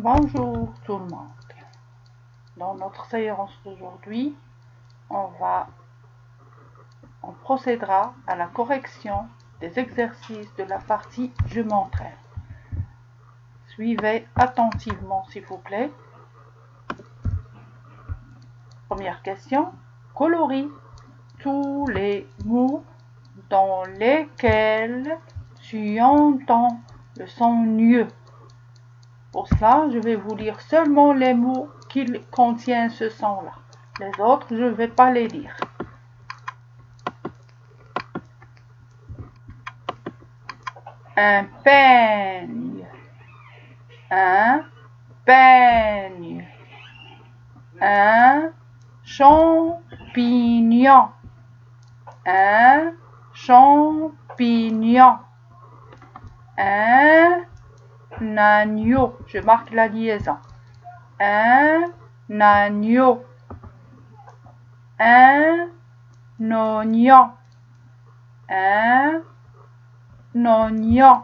Bonjour tout le monde. Dans notre séance d'aujourd'hui, on procédera à la correction des exercices de la partie Je m'entraîne. Suivez attentivement s'il vous plaît. Première question. Colorie tous les mots dans lesquels tu entends le son gneu. Pour cela, je vais vous lire seulement les mots qui contiennent ce son-là. Les autres, je ne vais pas les lire. Un peigne, un peigne, un champignon, un champignon, un agneau, je marque la liaison, un agneau, un oignon, un oignon,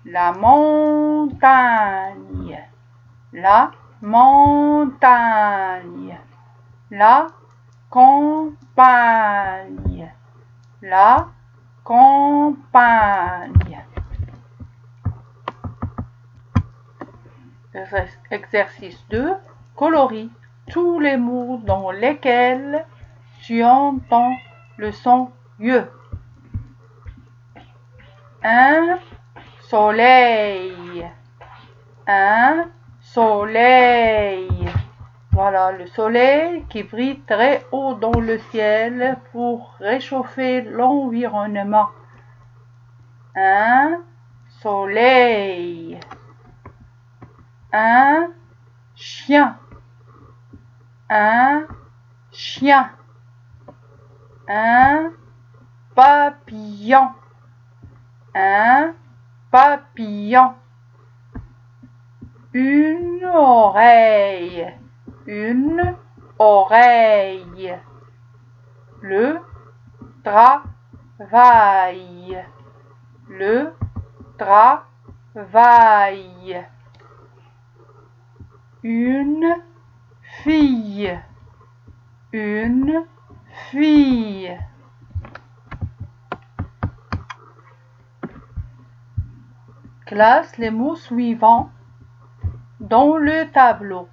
la montagne, la montagne, la campagne, la campagne. Exercice 2. Colorie tous les mots dans lesquels tu entends le son gneu. Un soleil, un soleil. Voilà le soleil qui brille très haut dans le ciel pour réchauffer l'environnement. Un soleil. Un chien, un chien, un papillon, un papillon, une oreille, une oreille, le travail, le travail, une fille, une fille. Classe les mots suivants dans le tableau.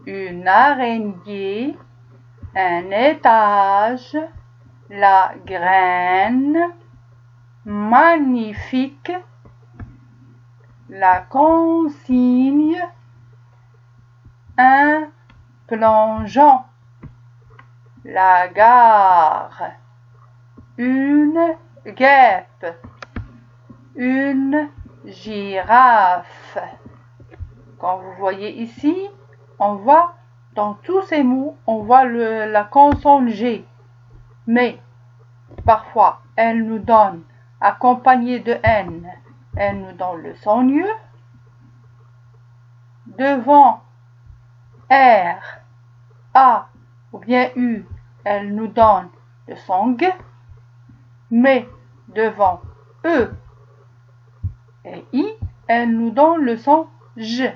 Une araignée, un étage, la graine, magnifique, la consigne, un plongeon, la gare, une guêpe, une girafe. Quand vous voyez ici, on voit dans tous ces mots, on voit la consonne G. Mais parfois, elle nous donne, accompagnée de N, elle nous donne le son gneu. Devant R, A ou bien U, elle nous donne le son G. Mais devant E et I, elle nous donne le son J.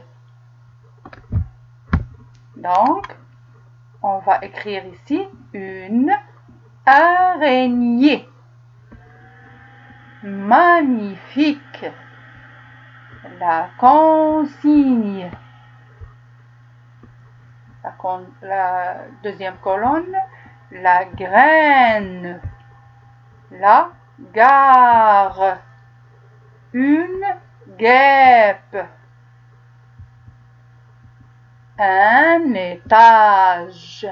Donc, on va écrire ici une araignée. Magnifique. La consigne. La deuxième colonne, la graine. La gare. Une guêpe. Un étage,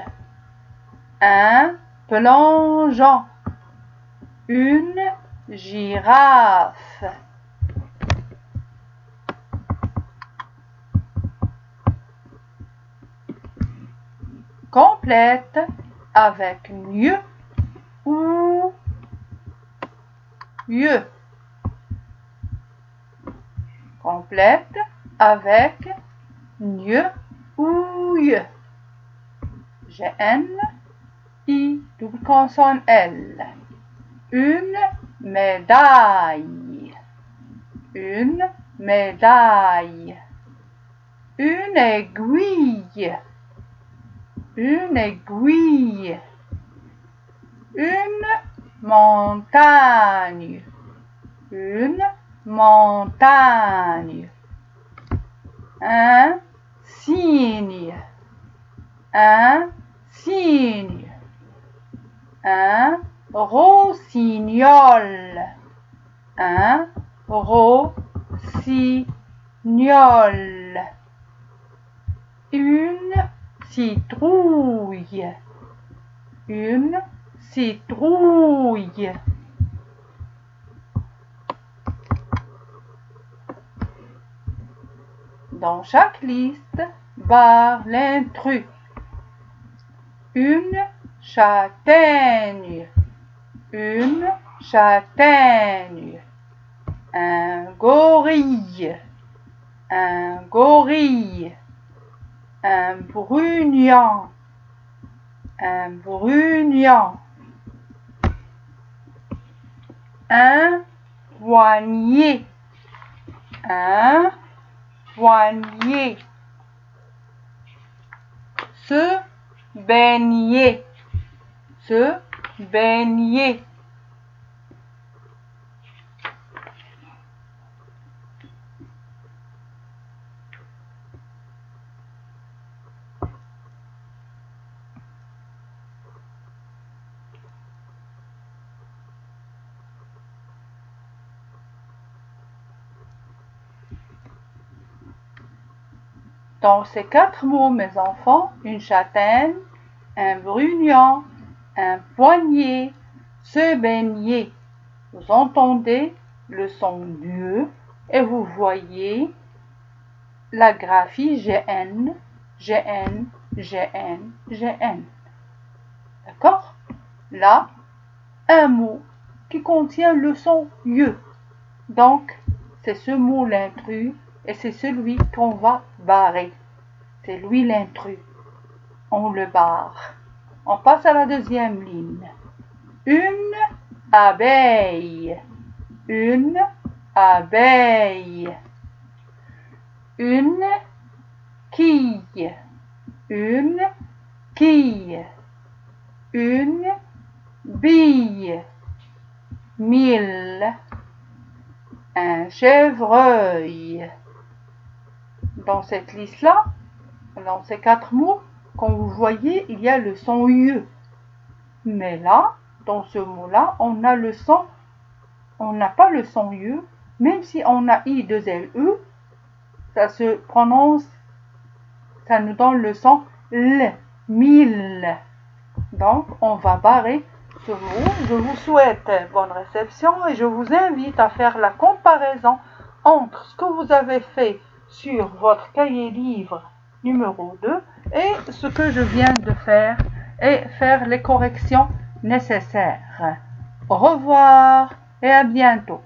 un plongeon, une girafe. Complète avec gneu ou yeux. Complète avec gneu ou yeux. J'ai N, I, double consonne L. Une médaille. Une médaille, une aiguille, une aiguille, une montagne, une montagne, un cygne, un cygne, un rossignol, un rossignol, une citrouille, une citrouille. Dans chaque liste, barre l'intrus. Une châtaigne, une châtaigne, un gorille, un gorille, un brugnon, un brugnon, un poignet, un poignet, se baigner, se baigner. Dans ces 4 mots, mes enfants, une châtaigne, un brugnon, un poignet, se baigner. Vous entendez le son Dieu et vous voyez la graphie GN, GN, GN, GN. D'accord? Là, un mot qui contient le son YE. Donc, c'est ce mot l'intrus et c'est celui qu'on va barrer. C'est lui l'intrus. On le barre. On passe à la deuxième ligne. Une abeille. Une abeille. Une quille. Une quille. Une bille. 1000. Un chevreuil. Dans cette liste-là, dans ces 4 mots, comme vous voyez, il y a le son UE. Mais là, dans ce mot-là, on a le son, on n'a pas le son UE, même si on a I2LE, ça se prononce, ça nous donne le son L, 1000. Donc, on va barrer ce mot. Je vous souhaite bonne réception et je vous invite à faire la comparaison entre ce que vous avez fait sur votre cahier livre numéro 2 et ce que je viens de faire et faire les corrections nécessaires. Au revoir et à bientôt.